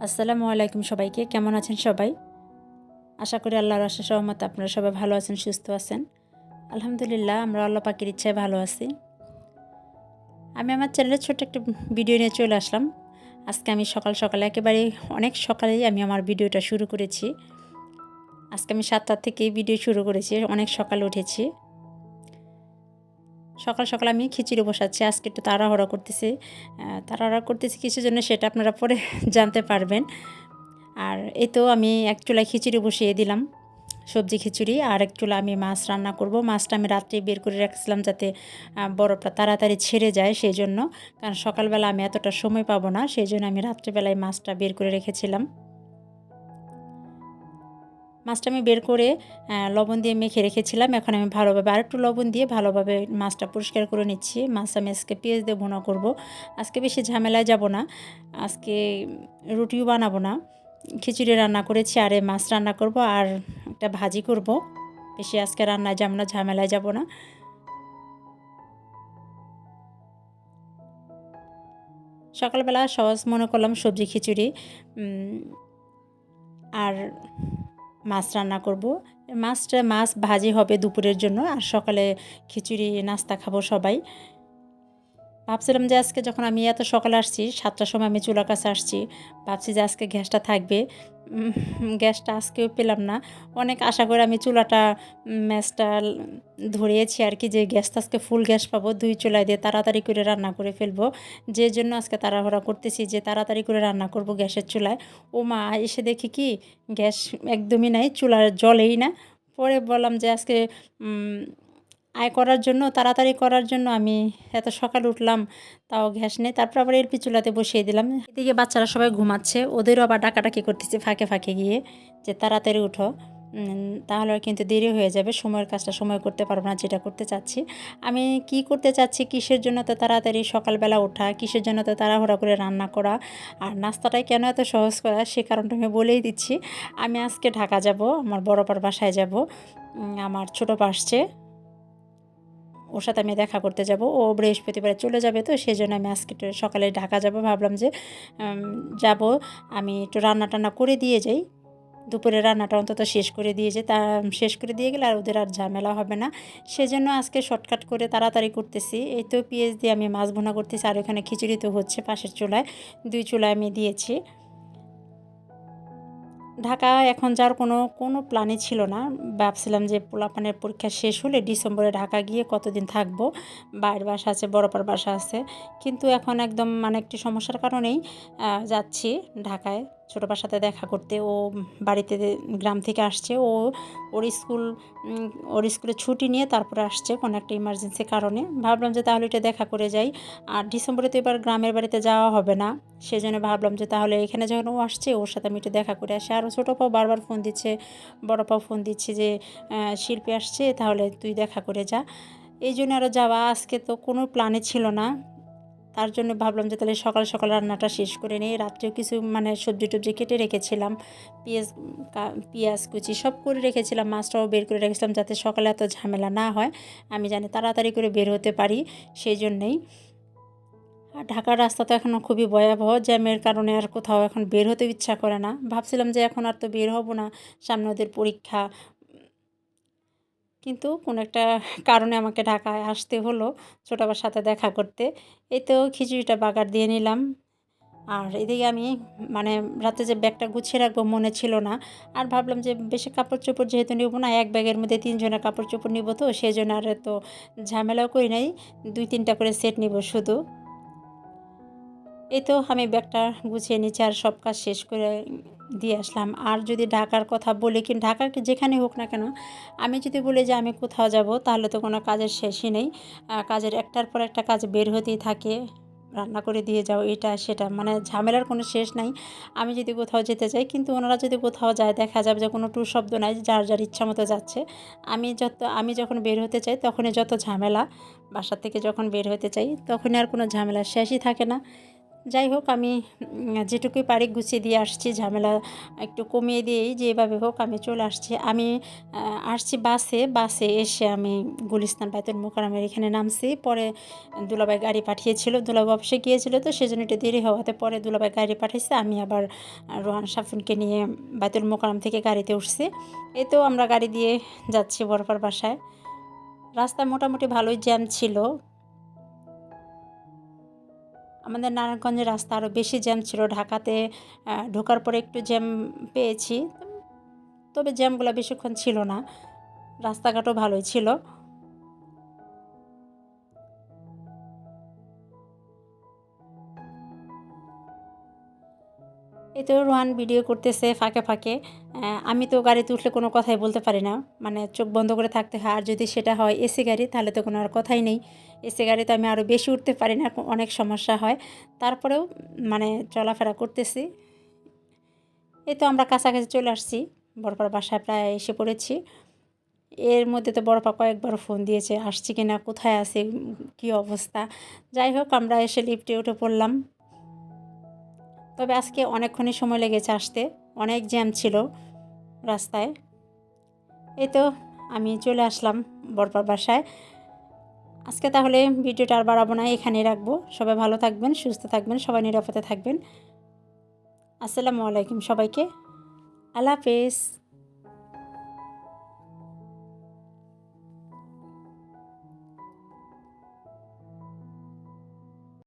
আসসালামু আলাইকুম সবাইকে। কেমন আছেন সবাই? আশা করি আল্লাহর অশেষ রহমতে আপনারা সবাই ভালো আছেন, সুস্থ আছেন। আলহামদুলিল্লাহ আমরা আল্লাহ পাকের ইচ্ছায় ভালো আছি। আমি আমার চ্যানেলে ছোট্ট একটা ভিডিও নিয়ে চলে আসলাম। আজকে আমি সকাল সকালে একেবারে অনেক সকালেই আমি আমার ভিডিওটা শুরু করেছি। আজকে আমি ৭টা থেকেই ভিডিও শুরু করেছি। অনেক সকালে উঠেছি। সকাল সকাল আমি খিচুড়ি বসাচ্ছি। আজকে একটু তাড়াহুড়া করতেছি কিসের জন্য সেটা আপনারা পরে জানতে পারবেন। আর এই তো আমি এক চুলায় খিচুড়ি বসিয়ে দিলাম। সবজি খিচুড়ি আর এক চুলা আমি মাছ রান্না করব। মাছটা আমি রাত্রেই বের করে রাখছিলাম যাতে বরফটা তাড়াতাড়ি ছেড়ে যায় সেজন্য। কারণ সকালবেলা আমি এতটা সময় পাবো না, সেজন্য আমি রাত্রেবেলায় মাছটা বের করে রেখেছিলাম। মাছটা আমি বের করে লবণ দিয়ে মেখে রেখেছিলাম। এখন আমি ভালোভাবে আরেকটু লবণ দিয়ে ভালোভাবে মাছটা পরিষ্কার করে নিচ্ছি। মাছ আমি আজকে পেঁয়াজ দিয়ে ভুনা করব। আজকে বেশি ঝামেলায় যাব না। আজকে রুটিও বানাবো না। খিচুড়ি রান্না করেছি আর এই মাছ রান্না করব আর একটা ভাজি করব। বেশি আজকে রান্নায় যাব না, ঝামেলায় যাব না। সকালবেলা সহজ মনে করলাম সবজি খিচুড়ি আর মাছ রান্না করব। মাছ ভাজি হবে দুপুরের জন্য আর সকালে খিচুড়ি নাস্তা খাবো সবাই। ভাবছিলাম যে আজকে যখন আমি এত সকালে আসছি ৭টার সময় আমি চুলার কাছে আসছি, ভাবছি যে আজকে গ্যাসটা থাকবে। গ্যাসটা আজকেও পেলাম না। অনেক আশা করে আমি চুলাটা ম্যাচটা ধরিয়েছি আর কি, যে গ্যাসটা আজকে ফুল গ্যাস পাবো, ২ চুলায় দিয়ে তাড়াতাড়ি করে রান্না করে ফেলবো। যে জন্য আজকে তাড়াহুড়া করতেছি যে তাড়াতাড়ি করে রান্না করব গ্যাসের চুলায়। ওমা! এসে দেখি কি গ্যাস একদমই নাই, চুলার জ্বলেই না। পরে বললাম যে আজকে উম আয় করার জন্য, তাড়াতাড়ি করার জন্য আমি এত সকালে উঠলাম, তাও গ্যাস নেই। তারপর আবার এলপি চুলাতে বসিয়ে দিলাম। এদিকে বাচ্চারা সবাই ঘুমাচ্ছে, ওদেরও আবার ডাকাডাকি করতেছে ফাঁকে ফাঁকে গিয়ে যে তাড়াতাড়ি উঠো, তাহলে আর কিন্তু দেরি হয়ে যাবে, সময়ের কাজটা সময় করতে পারবো না যেটা করতে চাচ্ছি। আমি কি করতে চাচ্ছি, কিসের জন্য তো তাড়াতাড়ি সকালবেলা ওঠা, কিসের জন্য তো তাড়াহুড়া করে রান্না করা, আর নাস্তাটাই কেন এত সহজ করা সে কারণটা আমি বলেই দিচ্ছি। আমি আজকে ঢাকা যাব, আমার বড় আপার বাসায় যাব। আমার ছোট আপা আসছে, ওর সাথে আমি দেখা করতে যাব। ও বৃহস্পতিবারে চলে যাবে, তো সেজন্য আমি আজকে একটু সকালে ঢাকা যাব। ভাবলাম যে যাব, আমি একটু রান্না-টান্না করে দিয়ে যাই। দুপুরের রান্নাটা অন্তত শেষ করে দিয়ে যাই। শেষ করে দিয়ে গেলে আর ওদের আর ঝামেলা হবে না। সেজন্য আজকে শর্টকাট করে তাড়াতাড়ি করতেছি। এই তো পেঁয়াজ দিয়ে আমি মাছ ভুনা করতেছি আর এখানে খিচুড়ি তো হচ্ছে পাশের চুলায়। ২ চুলায় আমি দিয়েছি। ঢাকা এখন যাওয়ার কোনো প্ল্যানই ছিল না। ভাবছিলাম যে পোলাপানের পরীক্ষা শেষ হলে ডিসেম্বরে ঢাকা গিয়ে কতদিন থাকবো। ভাইয়ের বাসা আছে, বড় আপার বাসা আছে। কিন্তু এখন একদম মানে একটি সমস্যার কারণেই যাচ্ছি ঢাকায় ছোট আপার সাথে দেখা করতে। ও বাড়িতে গ্রাম থেকে আসছে। ওর স্কুল ওর স্কুলে ছুটি নিয়ে তারপরে আসছে কোনো একটা ইমার্জেন্সি কারণে। ভাবলাম যে তাহলে এটা দেখা করে যাই। আর ডিসেম্বরে তো এবার গ্রামের বাড়িতে যাওয়া হবে না। সেজন্য ভাবলাম যে তাহলে এখানে যখন ও আসছে ওর সাথে আমি একটু দেখা করে আসি। আরও ছোট আপাও বারবার ফোন দিচ্ছে, বড় আপাও ফোন দিচ্ছে যে শিল্পী আসছে, তাহলে তুই দেখা করে যা। এই জন্য আরও যাওয়া, আজকে তো কোনো প্ল্যানে ছিল না। তার জন্য ভাবলাম যে তাহলে সকাল সকাল রান্নাটা শেষ করে নিই। রাত্রেও কিছু মানে সবজি-টবজি কেটে রেখেছিলাম। পেঁয়াজ পেঁয়াজ কুচি সব করে রেখেছিলাম। মাছটাও বের করে রেখেছিলাম যাতে সকালে এত ঝামেলা না হয়। আমি জানি তাড়াতাড়ি করে বের হতে পারি, সেই জন্যেই। আর ঢাকার রাস্তা তো এখনও খুবই ভয়াবহ। জ্যামের কারণে আর কোথাও এখন বের হতেও ইচ্ছা করে না। ভাবছিলাম যে এখন আর তো বের হব না, সামনে ওদের পরীক্ষা। কিন্তু কোনো একটা কারণে আমাকে ঢাকায় আসতে হলো ছোট আপার সাথে দেখা করতে। এই তো খিচুড়িটা বাগার দিয়ে নিলাম। আর এদিকে আমি মানে রাতে যে ব্যাগটা গুছিয়ে রাখবো মনে ছিল না। আর ভাবলাম যে বেশি কাপড়-চোপড় যেহেতু নেব না, এক ব্যাগের মধ্যে ৩ জনের কাপড়-চোপড় নিব, তো সেজন্য আর এত ঝামেলাও করি নাই। ২-৩টা করে সেট নিব শুধু। এই তো আমি ব্যাগটা গুছিয়ে নিচ্ছি আর সব কাজ শেষ করে দিয়ে আসলাম। আর যদি ঢাকার কথা বলি, কি ঢাকার যেখানে হোক না কেন, আমি যদি বলি যে আমি কোথাও যাব তাহলে তো কোনো কাজের শেষই নেই। কাজের একটার পর একটা কাজ বের হতেই থাকে। রান্না করে দিয়ে যাও, এটা সেটা, মানে ঝামেলার কোনো শেষ নাই। আমি যদি কোথাও যেতে চাই, কিন্তু ওনারা যদি কোথাও যায় দেখা যাবে যে কোনো ট্যুর শব্দ নাই, যার যার ইচ্ছা মতো যাচ্ছে। আমি যখন বের হতে চাই তখনই যত ঝামেলা। বাসা থেকে যখন বের হতে চাই তখনই আর কোনো ঝামেলার শেষই থাকে না। যাই হোক আমি যেটুকুই পারি গুছিয়ে দিয়ে আসছি, ঝামেলা একটু কমিয়ে দিয়েই যেভাবে হোক আমি চলে আসছি। আমি আসছি বাসে এসে আমি গুলিস্তান বায়তুল মোকাররমের এখানে নামছি। পরে দুলাভাই গাড়ি পাঠিয়েছিল, দুলাভাই অফিসে গিয়েছিল, তো সেজন্য একটু দেরি হওয়াতে পরে দুলাভাই গাড়ি পাঠিয়েছে। আমি আবার রোহান সাফুনকে নিয়ে বায়তুল মোকাররম থেকে গাড়িতে উঠছি। এই তো আমরা গাড়ি দিয়ে যাচ্ছি বরপার বাসায়। রাস্তায় মোটামুটি ভালোই জ্যাম ছিল। আমাদের নারায়ণগঞ্জের রাস্তা আরও বেশি জ্যাম ছিল। ঢাকাতে ঢোকার পরে একটু জ্যাম পেয়েছি, তবে জ্যামগুলো বেশিক্ষণ ছিল না, রাস্তাঘাটও ভালোই ছিল। এই তো রোহান ভিডিও করতেছে ফাঁকে ফাঁকে। আমি তো গাড়িতে উঠলে কোনো কথাই বলতে পারি না, মানে চোখ বন্ধ করে থাকতে হয়। আর যদি সেটা হয় এসি গাড়ি, তাহলে তো কোনো আর কথাই নেই। এসি গাড়িতে আমি আরও বেশি উঠতে পারি না, অনেক সমস্যা হয়। তারপরেও মানে চলাফেরা করতেছি। এই তো আমরা কাছাকাছি চলে আসছি, বড়পার বাসায় প্রায় এসে পড়েছি। এর মধ্যে তো বড়পা কয়েকবার ফোন দিয়েছে আসছি কিনা, কোথায় আছে, কী অবস্থা। যাই হোক আমরা এসে লিফটে উঠে পড়লাম। তবে আজকে অনেকক্ষণই সময় লেগেছে আসতে, অনেক জ্যাম ছিল রাস্তায়। এই তো আমি চলে আসলাম বড়পার বাসায়। আজকে তাহলে ভিডিওটা আর বাড়াবো না, এখানেই রাখবো। সবাই ভালো থাকবেন, সুস্থ থাকবেন, সবাই নিরাপদে থাকবেন। আসসালামু আলাইকুম সবাইকে। আল্লাহ হাফেজ।